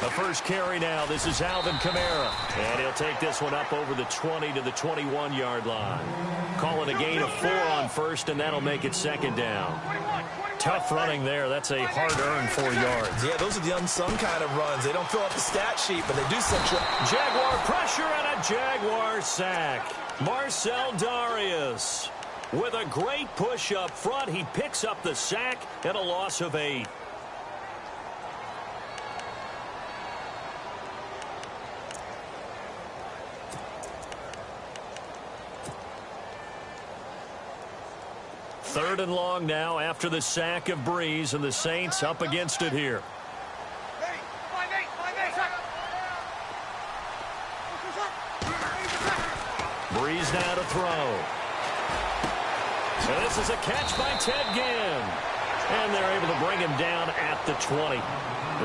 The first carry now. This is Alvin Kamara. And he'll take this one up over the 20 to the 21-yard line. Call it a gain of 4 on first, and that'll make it second down. Tough running there. That's a hard-earned 4 yards. Yeah, those are the unsung kind of runs. They don't fill up the stat sheet, but they do set you up. Jaguar pressure and a Jaguar sack. Marcell Dareus with a great push up front. He picks up the sack and a loss of 8. Third and long now after the sack of Breeze, and the Saints up against it here. Breeze now to throw. So this is a catch by Ted Ginn. And they're able to bring him down at the 20.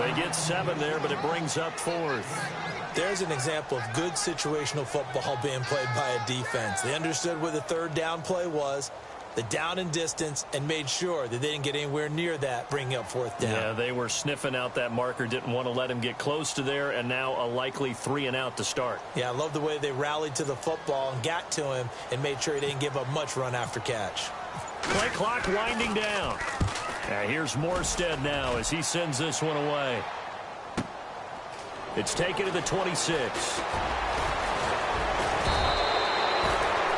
They get 7 there, but it brings up 4th. There's an example of good situational football being played by a defense. They understood where the third down play was, the down and distance, and made sure that they didn't get anywhere near that, bringing up 4th down. Yeah, they were sniffing out that marker, didn't want to let him get close to there, and now a likely 3 and out to start. Yeah, I love the way they rallied to the football and got to him and made sure he didn't give up much run after catch. Play clock winding down. Here's Morstead now as he sends this one away. It's taken to the 26.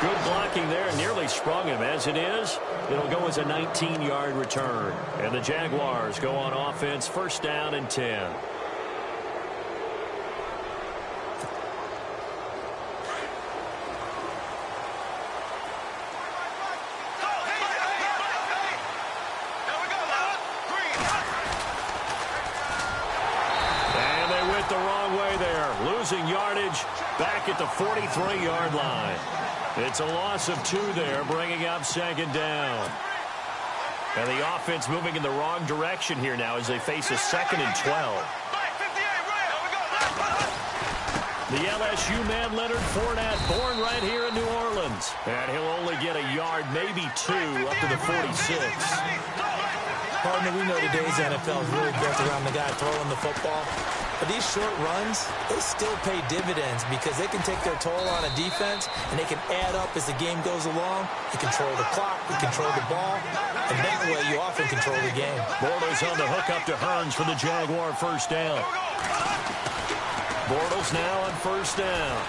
Good blocking there, nearly sprung him. As it is, it'll go as a 19-yard return. And the Jaguars go on offense, first down and 10. And they went the wrong way there, losing yardage back at the 43-yard line. It's a loss of 2 there, bringing up second down. And the offense moving in the wrong direction here now as they face a 2nd and 12. The LSU man, Leonard Fournette, born right here in New Orleans. And he'll only get a yard, maybe 2, up to the 46. Partner, we know today's NFL is really built around the guy throwing the football. But these short runs, they still pay dividends because they can take their toll on a defense and they can add up as the game goes along. You control the clock, you control the ball, and that way you often control the game. Bortles on the hook up to Hearns for the Jaguar first down. Bortles now on first down.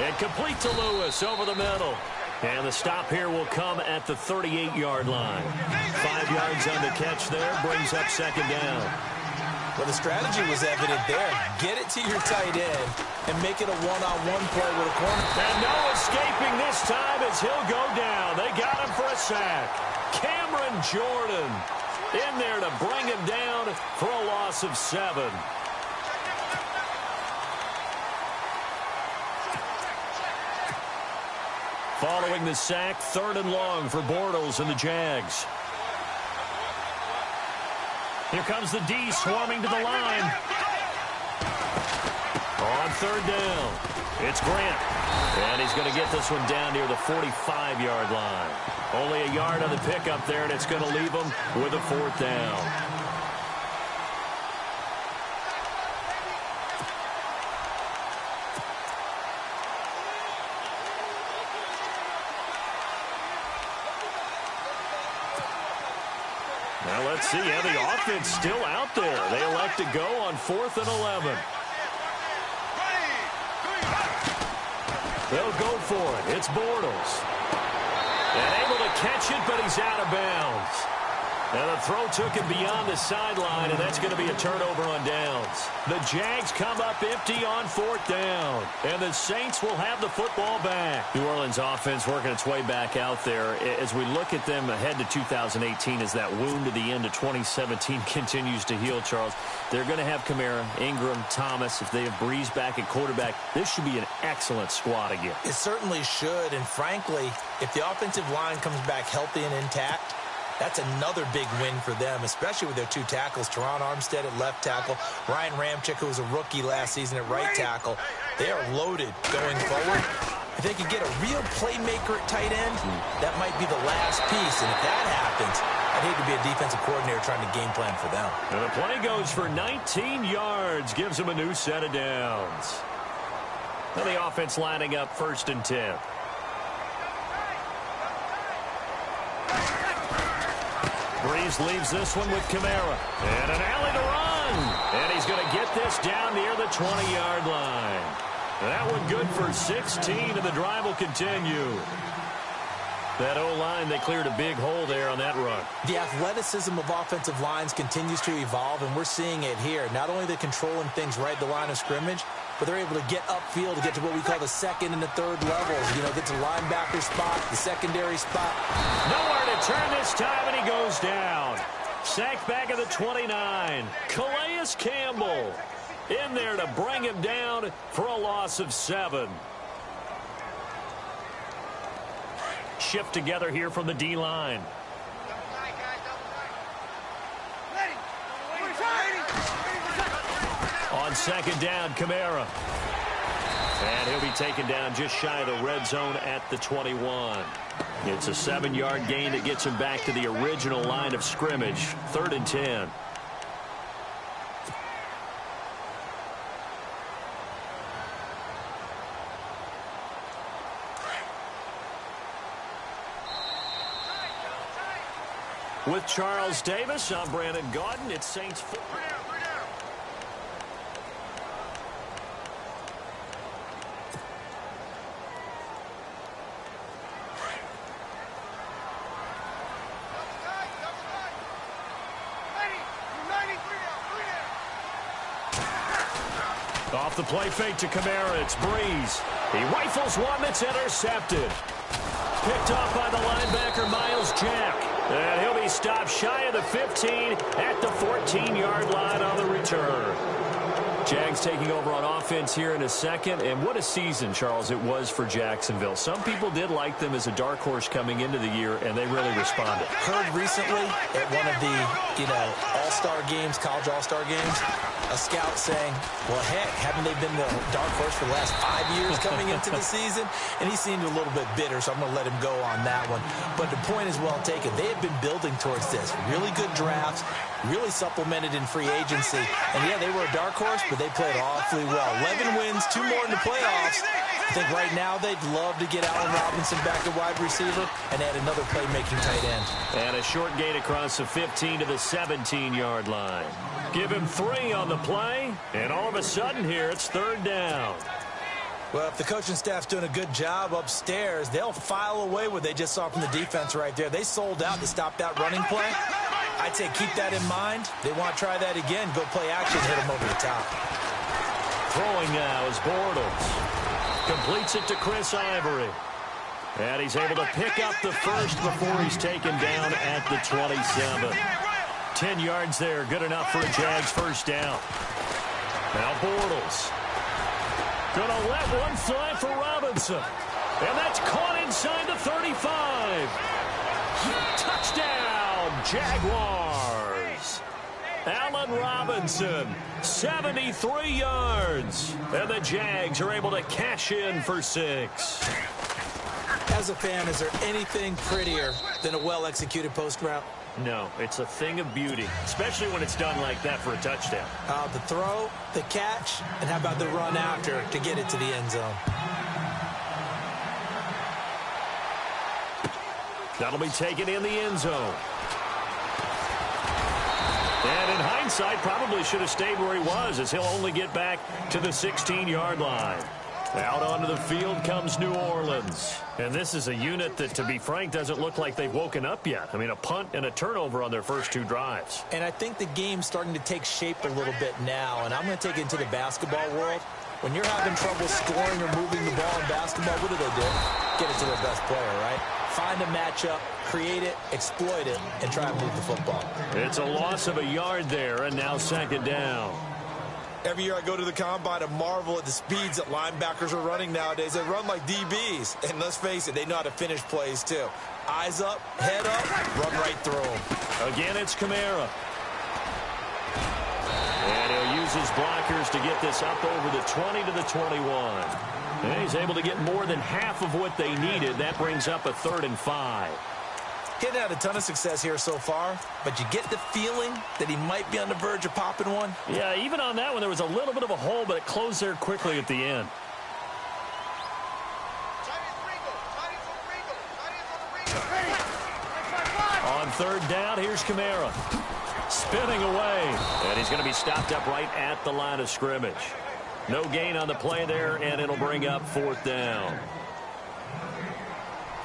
And complete to Lewis over the middle. And the stop here will come at the 38-yard line. 5 yards on the catch there, brings up second down. Well, the strategy was evident there. Get it to your tight end and make it a one-on-one play with a corner. And no escaping this time as he'll go down. They got him for a sack. Cameron Jordan in there to bring him down for a loss of 7. Following the sack, 3rd and long for Bortles and the Jags. Here comes the D swarming to the line. On 3rd down, it's Grant. And he's going to get this one down near the 45-yard line. Only a yard on the pickup there, and it's going to leave him with a 4th down. Now let's see how the offense still out there. They elect to go on 4th and 11. They'll go for it. It's Bortles. And able to catch it, but he's out of bounds. And the throw took him beyond the sideline, and that's going to be a turnover on downs. The Jags come up empty on 4th down, and the Saints will have the football back. New Orleans offense working its way back out there. As we look at them ahead to 2018, as that wound to the end of 2017 continues to heal, Charles, they're going to have Kamara, Ingram, Thomas. If they have Breeze back at quarterback, this should be an excellent squad again. It certainly should, and frankly, if the offensive line comes back healthy and intact, that's another big win for them, especially with their 2 tackles, Teron Armstead at left tackle, Ryan Ramczyk, who was a rookie last season at right tackle. They are loaded going forward. If they could get a real playmaker at tight end, that might be the last piece. And if that happens, I'd hate to be a defensive coordinator trying to game plan for them. And the play goes for 19 yards, gives them a new set of downs. Now the offense lining up 1st and 10. Breeze leaves this one with Kamara. And an alley to run. And he's going to get this down near the 20-yard line. That one good for 16, and the drive will continue. That O-line, they cleared a big hole there on that run. The athleticism of offensive lines continues to evolve, and we're seeing it here. Not only are they controlling things right at the line of scrimmage, but they're able to get upfield to get to what we call the 2nd and the 3rd levels. You know, get to linebacker spot, the secondary spot. Nowhere to turn this time, and he goes down. Sacked back at the 29. Calais Campbell in there to bring him down for a loss of 7. Shift together here from the D-line. On 2nd down, Kamara. And he'll be taken down just shy of the red zone at the 21. It's a 7-yard gain that gets him back to the original line of scrimmage. 3rd and 10. With Charles Davis, I'm Brandon Gaudin. It's Saints football. Off the play fake to Kamara, it's Breeze. He rifles one that's intercepted. Picked off by the linebacker, Miles Jack. And he'll be stopped shy of the 15 at the 14-yard line on the return. Jags taking over on offense here in a second. And what a season, Charles, it was for Jacksonville. Some people did like them as a dark horse coming into the year, and they really responded. Heard recently at one of the, all-star games, college all-star games, a scout saying, well, heck, haven't they been the dark horse for the last 5 years coming into the season? And he seemed a little bit bitter, so I'm going to let him go on that one. But the point is well taken. They have been building towards this. Really good drafts, really supplemented in free agency. And, yeah, they were a dark horse, but they played awfully well. 11 wins, 2 more in the playoffs. I think right now they'd love to get Allen Robinson back at wide receiver and add another playmaking tight end. And a short gain across the 15 to the 17-yard line. Give him 3 on the play, and all of a sudden here it's 3rd down. Well, if the coaching staff's doing a good job upstairs, they'll file away what they just saw from the defense right there. They sold out to stop that running play. I'd say keep that in mind. They want to try that again. Go play action, hit them over the top. Throwing now is Bortles. Completes it to Chris Ivory. And he's able to pick up the first before he's taken down at the 27. 10 yards there, good enough for a Jags first down. Now Bortles. Gonna let one fly for Robinson. And that's caught inside the 35. Touchdown, Jaguars. Allen Robinson, 73 yards. And the Jags are able to cash in for 6. As a fan, is there anything prettier than a well-executed post route? No, it's a thing of beauty, especially when it's done like that for a touchdown. The throw, the catch, and how about the run after to get it to the end zone? That'll be taken in the end zone. And in hindsight, probably should have stayed where he was, as he'll only get back to the 16-yard line. Out onto the field comes New Orleans. And this is a unit that, to be frank, doesn't look like they've woken up yet. I mean, a punt and a turnover on their first 2 drives. And I think the game's starting to take shape a little bit now. And I'm going to take it into the basketball world. When you're having trouble scoring or moving the ball in basketball, what do? Get it to their best player, right? Find a matchup, create it, exploit it, and try and move the football. It's a loss of a yard there, and now 2nd down. Every year I go to the combine and marvel at the speeds that linebackers are running nowadays. They run like DBs. And let's face it, they know how to finish plays too. Eyes up, head up, run right through them. Again, it's Kamara. And he'll use his blockers to get this up over the 20 to the 21. And he's able to get more than half of what they needed. That brings up a 3rd and 5. He hasn't had a ton of success here so far, but you get the feeling that he might be on the verge of popping one. Yeah, even on that one, there was a little bit of a hole, but it closed there quickly at the end. On third down, here's Kamara. Spinning away. And he's going to be stopped up right at the line of scrimmage. No gain on the play there, and it'll bring up fourth down.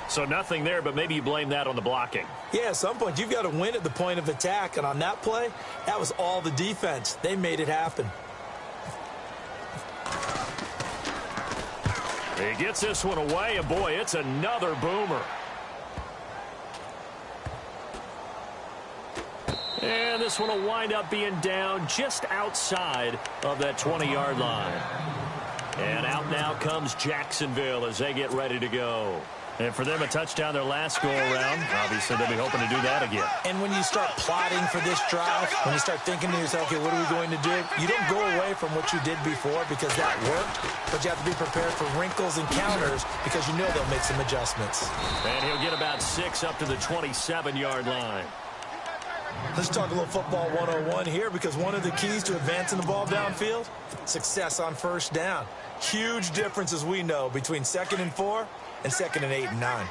So nothing there, but maybe you blame that on the blocking. Yeah, at some point, you've got to win at the point of attack. And on that play, that was all the defense. They made it happen. He gets this one away, and boy, it's another boomer. And this one will wind up being down just outside of that 20-yard line. And out now comes Jacksonville as they get ready to go. And for them, a touchdown their last go-around. Obviously, they'll be hoping to do that again. And when you start plotting for this drive, when you start thinking to yourself, okay, what are we going to do? You don't go away from what you did before because that worked, but you have to be prepared for wrinkles and counters because you know they'll make some adjustments. And he'll get about 6 up to the 27-yard line. Let's talk a little football 101 here because one of the keys to advancing the ball downfield, success on first down. Huge difference, as we know, between 2nd and 4 and 2nd and 8 and 9.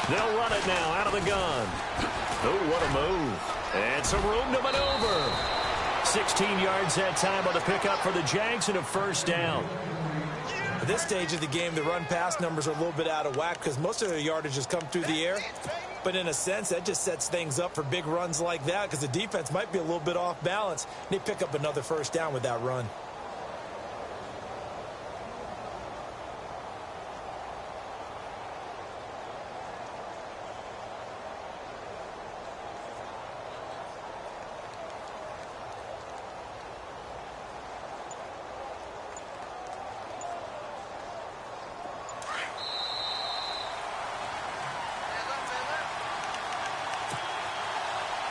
They'll run it now out of the gun. Oh, what a move. And some room to maneuver. 16 yards that time on the pickup for the Jags and a first down. At this stage of the game, the run-pass numbers are a little bit out of whack because most of their yardage has come through the air. But in a sense, that just sets things up for big runs like that because the defense might be a little bit off balance. And they pick up another first down with that run.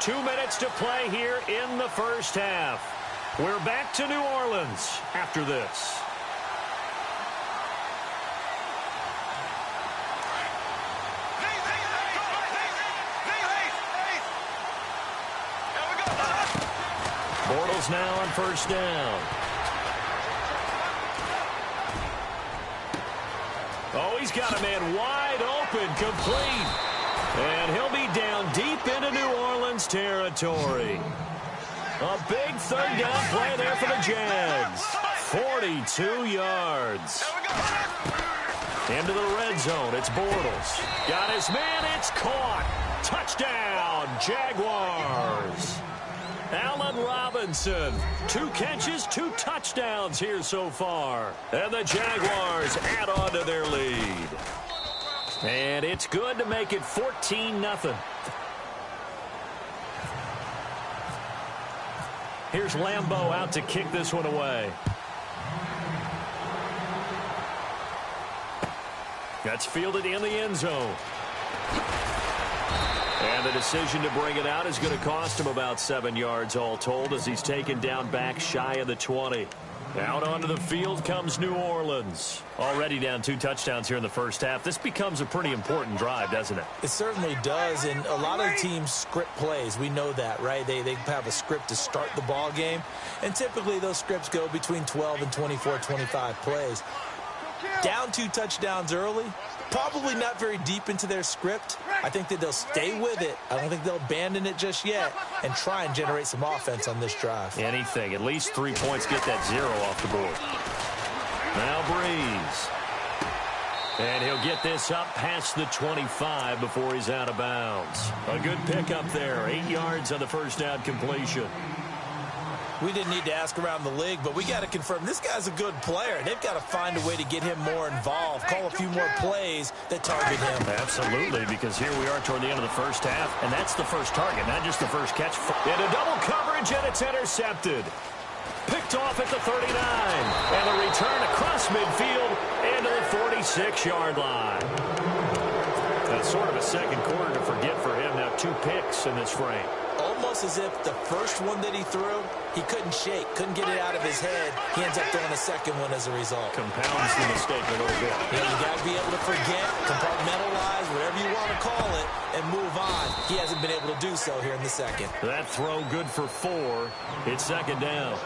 Two minutes to play here in the first half. We're back to New Orleans after this. Bortles now on first down. Oh, he's got a man wide open, complete. And he'll be down deep into New Orleans territory. A big third down play there for the Jags. 42 yards. Into the red zone. It's Bortles. Got his man. It's caught. Touchdown, Jaguars. Allen Robinson. 2 catches, 2 touchdowns here so far. And the Jaguars add on to their lead. And it's good to make it 14-0. Here's Lambeau out to kick this one away. That's fielded in the end zone. And the decision to bring it out is going to cost him about 7 yards all told as he's taken down back shy of the 20. Out onto the field comes New Orleans. Already down 2 touchdowns here in the first half. This becomes a pretty important drive, doesn't it? It certainly does, and a lot of teams script plays. We know that, right? They have a script to start the ball game, and typically those scripts go between 12 and 24, 25 plays. Down 2 touchdowns early, probably not very deep into their script. I think that they'll stay with it. I don't think they'll abandon it just yet and try and generate some offense on this drive. Anything. At least 3 points, get that 0 off the board. Now Breeze. And he'll get this up past the 25 before he's out of bounds. A good pickup there. 8 yards on the first down completion. We didn't need to ask around the league, but we got to confirm this guy's a good player. They've got to find a way to get him more involved, call a few more plays that target him. Absolutely, because here we are toward the end of the first half, and that's the first target, not just the first catch. Into double coverage, and it's intercepted. Picked off at the 39, and a return across midfield into the 46-yard line. That's sort of a second quarter to forget for him. Now 2 picks in this frame. almost as if the first one that he threw, he couldn't shake, couldn't get it out of his head. He ends up throwing a second one as a result. Compounds the mistake a little bit. Yeah, you got to be able to forget, compartmentalize, whatever you want to call it, and move on. He hasn't been able to do so here in the second. That throw good for 4. It's second down.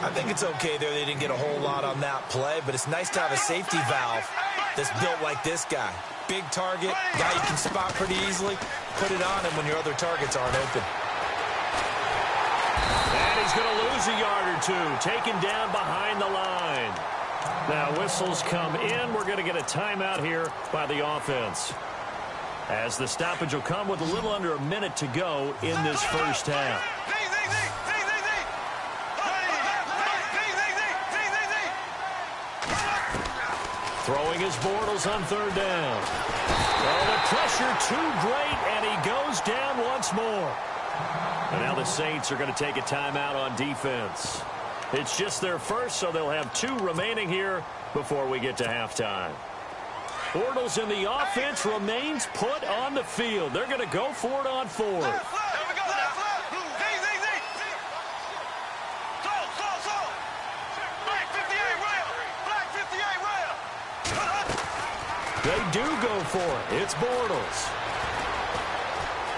I think it's okay there. They didn't get a whole lot on that play, but it's nice to have a safety valve that's built like this guy. Big target, guy you can spot pretty easily. Put it on him when your other targets aren't open. And he's going to lose a yard or two, taken down behind the line. Now whistles come in. We're going to get a timeout here by the offense, as the stoppage will come with a little under a minute to go in this first half. Throwing his Bortles on third down. Oh, the pressure too great, and he goes down once more. And now the Saints are going to take a timeout on defense. It's just their first, so they'll have 2 remaining here before we get to halftime. Bortles in the offense remains put on the field. They're going to go for it on 4th. They do go for it. It's Bortles.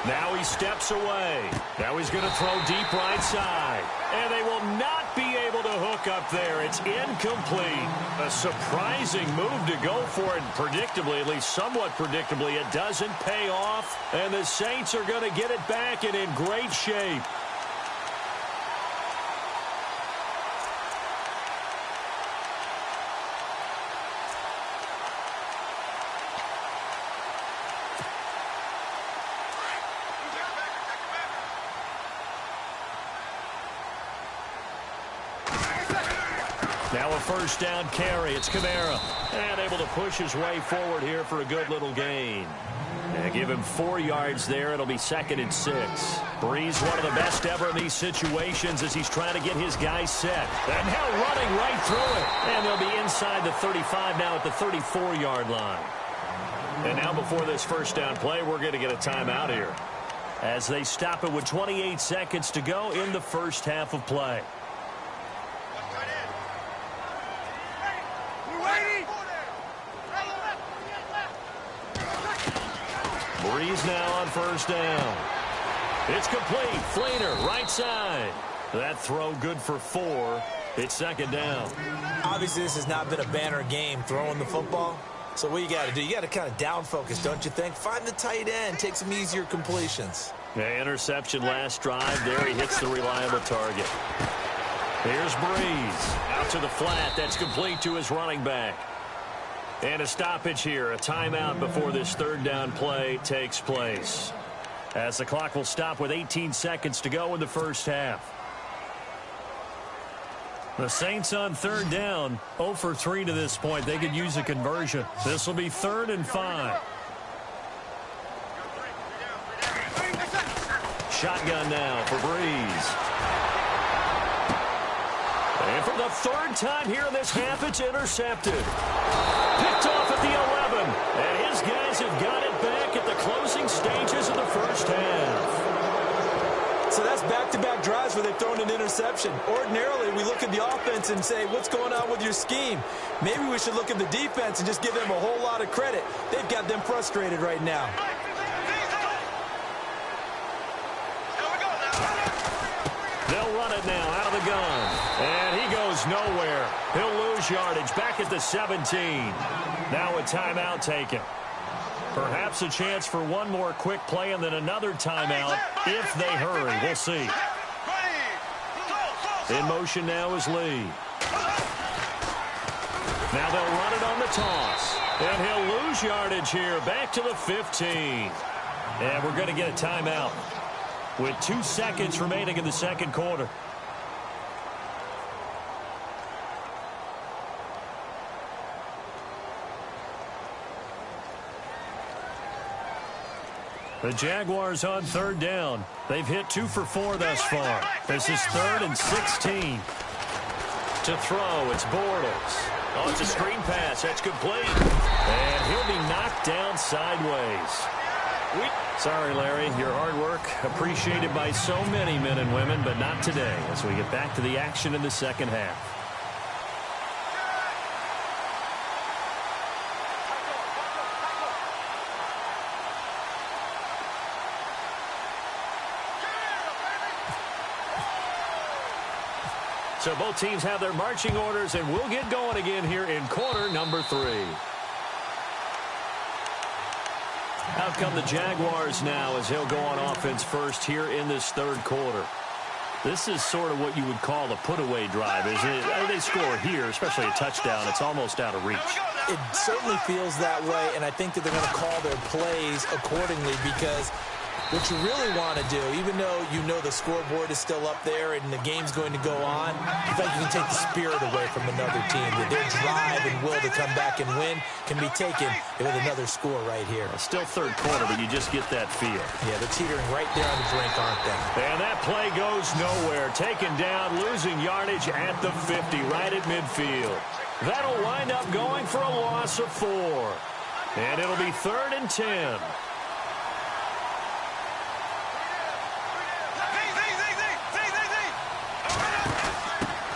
Now he steps away. Now he's going to throw deep right side. And they will not be able to hook up there. It's incomplete. A surprising move to go for it. Predictably, at least somewhat predictably, it doesn't pay off. And the Saints are going to get it back and in great shape. Now a first down carry. It's Kamara. And able to push his way forward here for a good little gain. And give him 4 yards there. It'll be 2nd and 6. Breeze, one of the best ever in these situations as he's trying to get his guys set. And now running right through it. And they'll be inside the 35 now at the 34-yard line. And now before this first down play, we're going to get a timeout here, as they stop it with 28 seconds to go in the first half of play. Breeze now on first down. It's complete. Fleener, right side. That throw good for 4. It's second down. Obviously, this has not been a banner game throwing the football. So what you got to do, you got to kind of down focus, don't you think? Find the tight end, take some easier completions. Yeah, interception last drive. There he hits the reliable target. Here's Breeze. Out to the flat. That's complete to his running back. And a stoppage here, a timeout before this third down play takes place, as the clock will stop with 18 seconds to go in the first half. The Saints on third down, 0 for 3 to this point. They could use a conversion. This will be 3rd and 5. Shotgun now for Breeze. And for the 3rd time here in this half, it's intercepted. Picked off at the 11. And his guys have got it back at the closing stages of the first half. So that's back-to-back drives where they've thrown an interception. Ordinarily, we look at the offense and say, what's going on with your scheme? Maybe we should look at the defense and just give them a whole lot of credit. They've got them frustrated right now. They'll run it now out of the gun. And he goes nowhere. He'll lose yardage back at the 17. Now a timeout taken. Perhaps a chance for one more quick play and then another timeout if they hurry. We'll see. In motion now is Lee. Now they'll run it on the toss. And he'll lose yardage here back to the 15. And we're going to get a timeout with 2 seconds remaining in the second quarter. The Jaguars on third down. They've hit 2 for 4 thus far. This is 3rd and 16. To throw, it's Bortles. Oh, it's a screen pass. That's complete. And he'll be knocked down sideways. Sorry, Larry. Your hard work appreciated by so many men and women, but not today as we get back to the action in the second half. So both teams have their marching orders, and we'll get going again here in quarter number 3. Out come the Jaguars now as he'll go on offense first here in this third quarter. This is sort of what you would call a put-away drive, isn't it? They score here, especially a touchdown. It's almost out of reach. It certainly feels that way, and I think that they're going to call their plays accordingly because what you really want to do, even though you know the scoreboard is still up there and the game's going to go on, you think you can take the spirit away from another team, that their drive and will to come back and win can be taken with another score right here. Still third quarter, but you just get that feel. Yeah, they're teetering right there on the brink, aren't they? And that play goes nowhere. Taken down, losing yardage at the 50, right at midfield. That'll wind up going for a loss of 4. And it'll be 3rd and 10.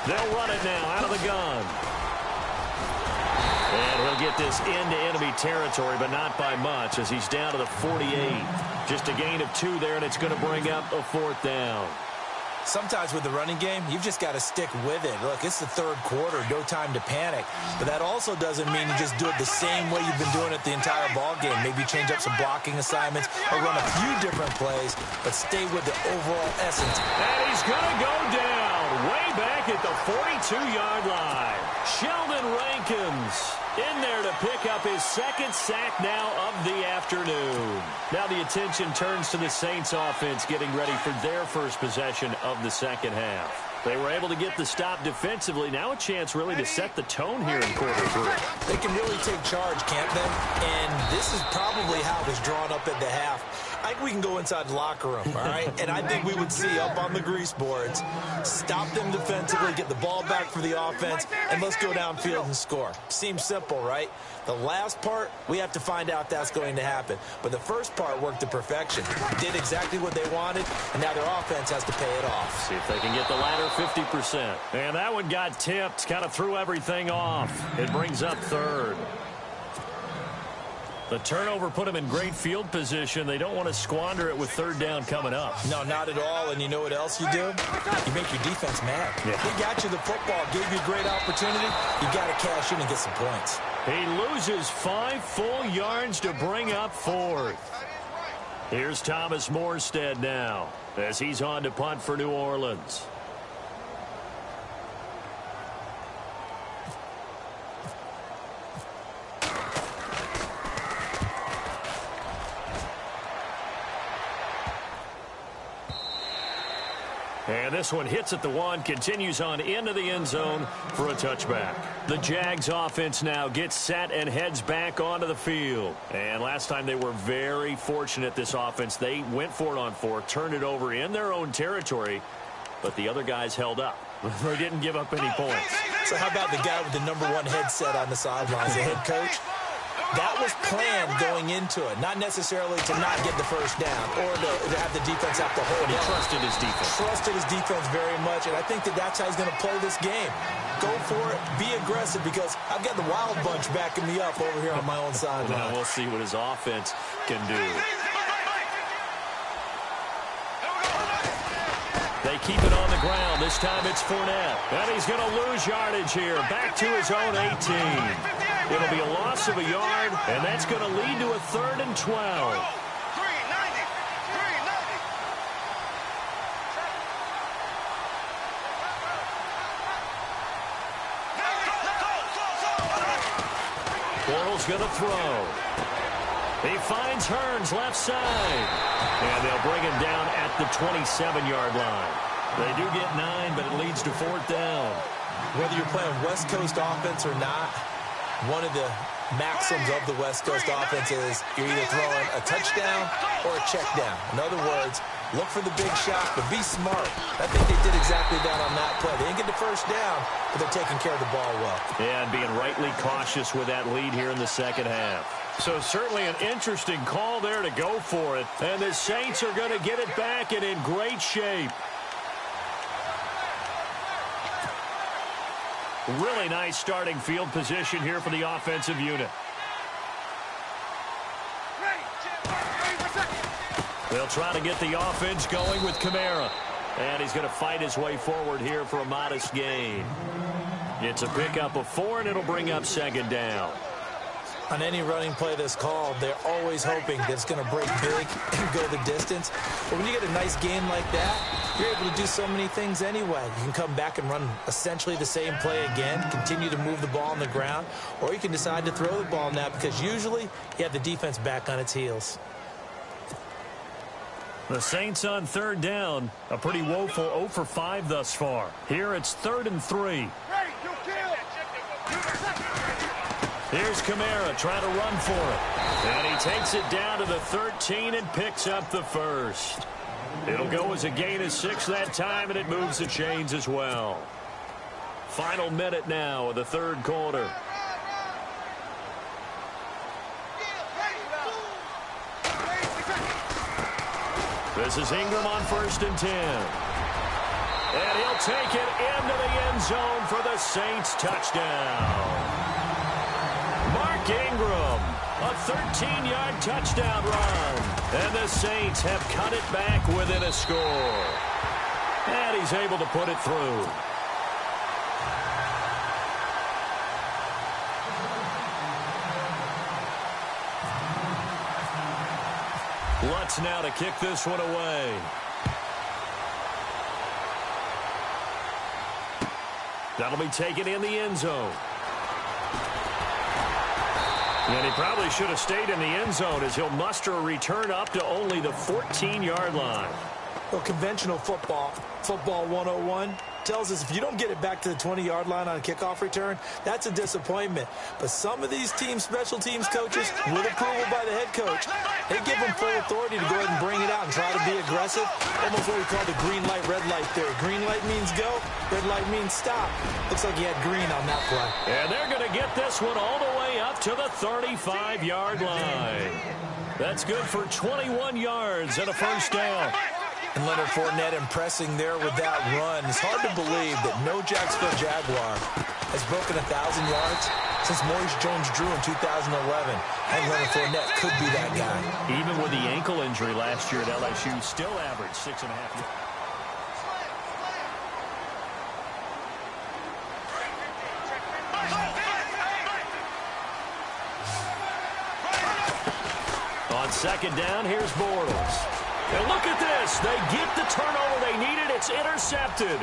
They'll run it now out of the gun. And he'll get this into enemy territory, but not by much as he's down to the 48. Just a gain of 2 there, and it's going to bring up a 4th down. Sometimes with the running game, you've just got to stick with it. Look, it's the third quarter, no time to panic. But that also doesn't mean you just do it the same way you've been doing it the entire ball game. Maybe change up some blocking assignments or run a few different plays, but stay with the overall essence. And he's going to go down way back at the 42-yard line. Sheldon Rankins in there to pick up his 2nd sack now of the afternoon. Now the attention turns to the Saints offense getting ready for their first possession of the second half. They were able to get the stop defensively. Now a chance really to set the tone here in quarter 3. They can really take charge, can't they? And this is probably how it was drawn up at the half. I think we can go inside the locker room, all right? And I think we would see up on the grease boards, stop them defensively, get the ball back for the offense, and let's go downfield and score. Seems simple, right? The last part, we have to find out that's going to happen. But the first part worked to perfection. Did exactly what they wanted, and now their offense has to pay it off. See if they can get the latter 50%. And that one got tipped, kind of threw everything off. It brings up 3rd. The turnover put them in great field position. They don't want to squander it with 3rd down coming up. No, not at all. And you know what else you do? You make your defense mad. Yeah. They got you the football, gave you a great opportunity. You got to cash in and get some points. He loses 5 full yards to bring up 4th. Here's Thomas Morstead now as he's on to punt for New Orleans. And this one hits at the 1, continues on into the end zone for a touchback. The Jags offense now gets set and heads back onto the field. And last time they were very fortunate, this offense. They went for it on 4, turned it over in their own territory, but the other guys held up. They didn't give up any points. So how about the guy with the #1 headset on the sidelines, the head coach? That was planned going into it, not necessarily to not get the first down or to have the defense have to hold But he on. trusted his defense. Trusted his defense very much, and I think that that's how he's going to play this game. Go for it, be aggressive, because I've got the wild bunch backing me up over here on my own sideline. Now we'll see what his offense can do. They keep it on the ground. This time it's Fournette. And he's going to lose yardage here. Back to his own 18. It'll be a loss of a yard, and that's going to lead to a 3rd and 12. Bortles going to throw. He finds Hearns left side. And they'll bring him down at the 27-yard line. They do get 9, but it leads to 4th down. Whether you're playing West Coast offense or not, one of the maxims of the West Coast offense is you're either throwing a touchdown or a check down. In other words, Look for the big shot, but be smart. I think they did exactly that on that play. They didn't get the first down, but they're taking care of the ball well. Yeah, and being rightly cautious with that lead here in the second half. So certainly an interesting call there to go for it. And the Saints are going to get it back and in great shape. Really nice starting field position here for the offensive unit. They'll try to get the offense going with Kamara. And he's going to fight his way forward here for a modest gain. It's a pickup of 4, and it'll bring up second down. On any running play that's called, they're always hoping that it's going to break big and go the distance. But when you get a nice gain like that, you're able to do so many things anyway. You can come back and run essentially the same play again, continue to move the ball on the ground, or you can decide to throw the ball now because usually you have the defense back on its heels. The Saints on third down. A pretty woeful 0 for 5 thus far. Here it's 3rd and 3. Here's Kamara trying to run for it. And he takes it down to the 13 and picks up the first. It'll go as a gain of 6 that time, and it moves the chains as well. Final minute now of the third quarter. This is Ingram on 1st and 10. And he'll take it into the end zone for the Saints touchdown. Mark Ingram, a 13-yard touchdown run. And the Saints have cut it back within a score. And he's able to put it through. Lutz now to kick this one away. That'll be taken in the end zone. And he probably should have stayed in the end zone as he'll muster a return up to only the 14-yard line. Well, conventional football 101, tells us if you don't get it back to the 20-yard line on a kickoff return, that's a disappointment. But some of these special teams coaches, with approval by the head coach, they give them full authority to go ahead and bring it out and try to be aggressive. Almost what we call the green light, red light theory. Green light means go, red light means stop. Looks like he had green on that play. And they're going to get this one all the way up to the 35-yard line. That's good for 21 yards and a first down. And Leonard Fournette impressing there with that run. It's hard to believe that no Jacksonville Jaguar has broken 1,000 yards since Maurice Jones-Drew in 2011. And Leonard Fournette could be that guy. Even with the ankle injury last year at LSU, still averaged 6.5 yards. On second down, here's Bortles. And look at this. They get the turnover they needed. It's intercepted.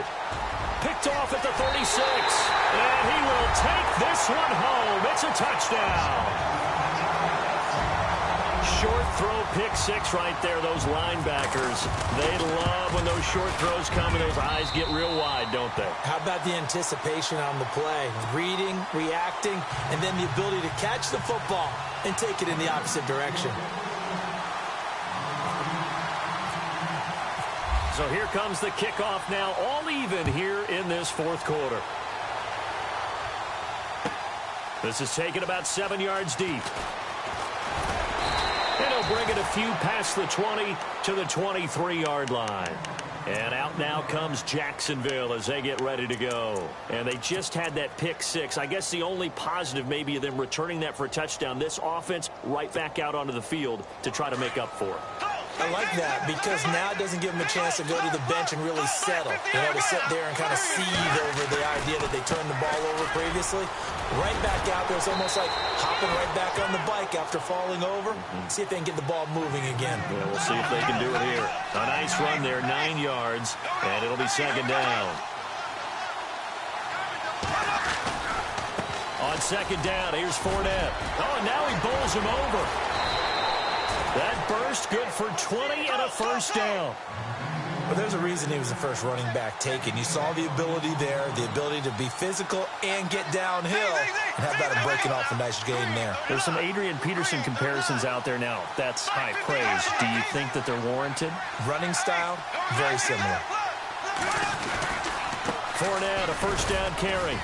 Picked off at the 36. And he will take this one home. It's a touchdown. Short throw, pick 6 right there. Those linebackers, they love when those short throws come and those eyes get real wide, don't they? How about the anticipation on the play? Reading, reacting, and then the ability to catch the football and take it in the opposite direction. So here comes the kickoff now, all even here in this fourth quarter. This is taken about 7 yards deep. And he'll bring it a few past the 20 to the 23-yard line. And out now comes Jacksonville as they get ready to go. And they just had that pick 6. I guess the only positive maybe of them returning that for a touchdown. This offense right back out onto the field to try to make up for it. I like that because now it doesn't give them a chance to go to the bench and really settle. You know, to sit there and kind of seethe over the idea that they turned the ball over previously. Right back out there. It's almost like hopping right back on the bike after falling over. See if they can get the ball moving again. Yeah, we'll see if they can do it here. A nice run there, 9 yards, and it'll be second down. On second down, here's Fournette. Oh, and now he bowls him over. That burst good for 20 and a first down. But there's a reason he was the first running back taken. You saw the ability there, the ability to be physical and get downhill, and how about him breaking off a nice gain there. There's some Adrian Peterson comparisons out there now. That's high praise. Do you think that they're warranted? Running style, very similar. Fournette, a first down carry.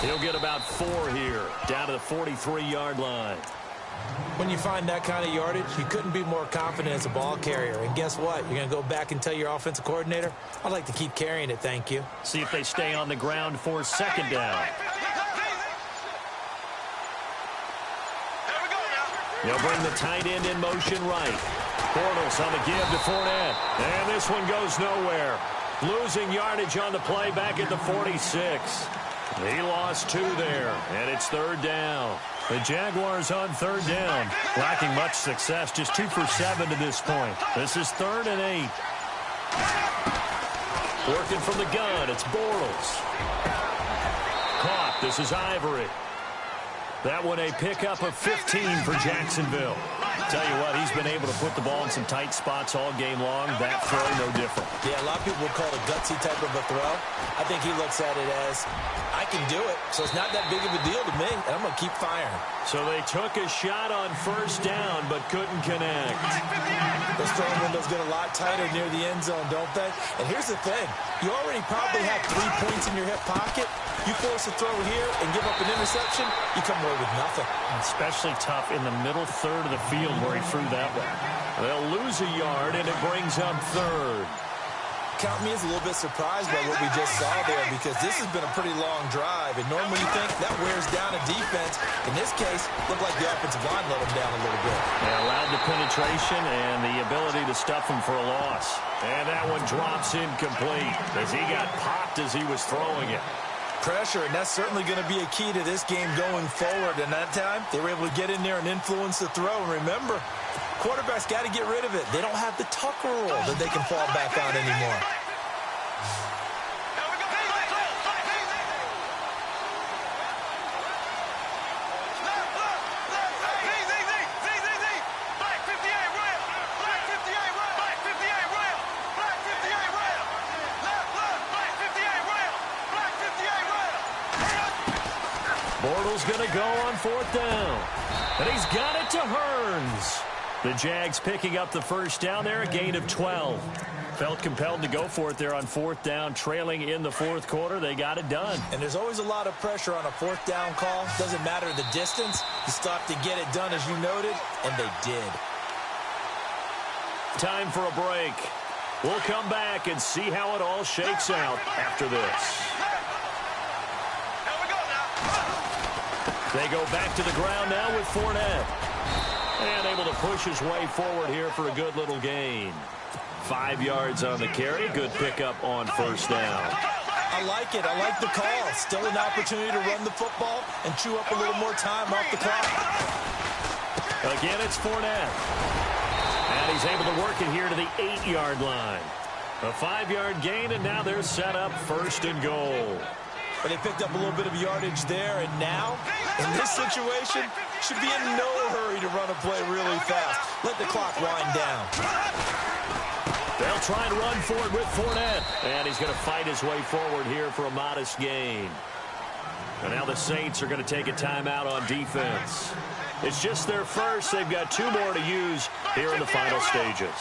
He'll get about 4 here, down to the 43-yard line. When you find that kind of yardage, you couldn't be more confident as a ball carrier. And guess what? You're going to go back and tell your offensive coordinator, I'd like to keep carrying it, thank you. See if they stay on the ground for second down. They'll bring the tight end in motion right. Bortles on the give to Fournette. And this one goes nowhere. Losing yardage on the play back at the 46. He lost 2 there, and it's third down. The Jaguars on third down, lacking much success, just 2 for 7 to this point. This is 3rd and 8. Working from the gun, it's Bortles. Caught, this is Ivory. That one a pickup of 15 for Jacksonville. Tell you what, he's been able to put the ball in some tight spots all game long. That throw, no different. Yeah, a lot of people would call it a gutsy type of a throw. I think he looks at it as, I can do it, so it's not that big of a deal to me, and I'm going to keep firing. So they took a shot on first down, but couldn't connect. Those throwing windows get a lot tighter near the end zone, don't they? And here's the thing. You already probably have 3 points in your hip pocket. You force a throw here and give up an interception, you come away with nothing. Especially tough in the middle third of the field where he threw that one. They'll lose a yard, and it brings up 3rd. Count me as a little bit surprised by what we just saw there, because this has been a pretty long drive, and normally you think that wears down a defense. In this case, looked like the offensive line let them down a little bit. They allowed the penetration and the ability to stuff him for a loss. And that one drops incomplete as he got popped as he was throwing it. Pressure, and that's certainly going to be a key to this game going forward. And that time, they were able to get in there and influence the throw. And remember, quarterbacks got to get rid of it. They don't have the Tucker rule that they can fall back on anymore. Bortles going to go on 4th down. And he's got it to Hearns. The Jags picking up the first down there, a gain of 12. Felt compelled to go for it there on 4th down, trailing in the 4th quarter. They got it done. And there's always a lot of pressure on a 4th down call. Doesn't matter the distance. You still have to get it done, as you noted, and they did. Time for a break. We'll come back and see how it all shakes out after this. They go back to the ground now with Fournette. And able to push his way forward here for a good little gain. 5 yards on the carry. Good pickup on first down. I like it. I like the call. Still an opportunity to run the football and chew up a little more time off the clock. Again, it's Fournette. And he's able to work it here to the 8-yard line. A 5-yard gain, and now they're set up 1st and goal. But they picked up a little bit of yardage there, and now, in this situation, should be in no hurry to run a play really fast. Let the clock wind down. They'll try and run for it with Fournette. And he's going to fight his way forward here for a modest gain. And now the Saints are going to take a timeout on defense. It's just their first. They've got 2 more to use here in the final stages.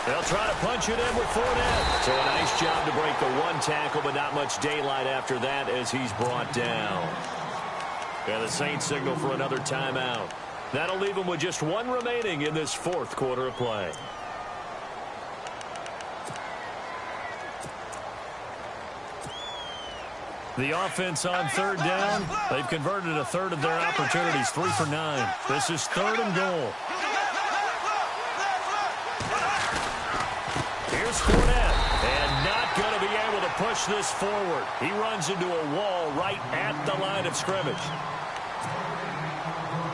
They'll try to punch it in with Fournette. So a nice job to break the 1 tackle, but not much daylight after that as he's brought down. And the Saints signal for another timeout. That'll leave them with just 1 remaining in this 4th quarter of play. The offense on 3rd down. They've converted a 1/3 of their opportunities, 3 for 9. This is 3rd and goal. Here's Fournette, and not going to be able to push this forward. He runs into a wall right at the line of scrimmage.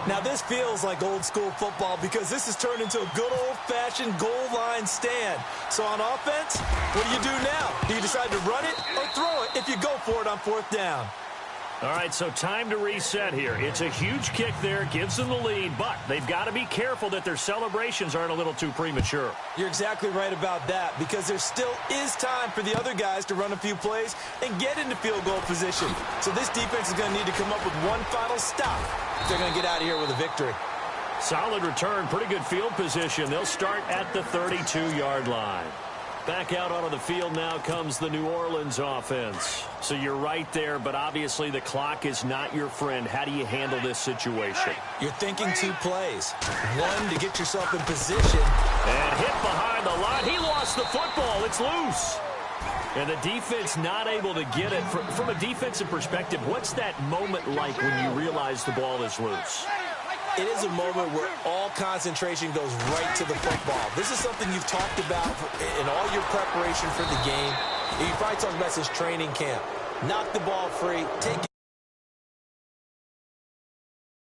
Now, this feels like old-school football because this has turned into a good old-fashioned goal line stand. So on offense, what do you do now? Do you decide to run it or throw it if you go for it on 4th down? All right, so time to reset here. It's a huge kick there, gives them the lead, but they've got to be careful that their celebrations aren't a little too premature. You're exactly right about that, because there still is time for the other guys to run a few plays and get into field goal position. So this defense is going to need to come up with one final stop if they're going to get out of here with a victory. Solid return, pretty good field position. They'll start at the 32-yard line. Back out onto the field now comes the New Orleans offense. So you're right there, but obviously the clock is not your friend. How do you handle this situation? You're thinking two plays. One, to get yourself in position. And hit behind the line. He lost the football. It's loose. And the defense not able to get it. From a defensive perspective, what's that moment like when you realize the ball is loose? It is a moment where all concentration goes right to the football. This is something you've talked about in all your preparation for the game. You probably talked about since training camp. Knock the ball free, take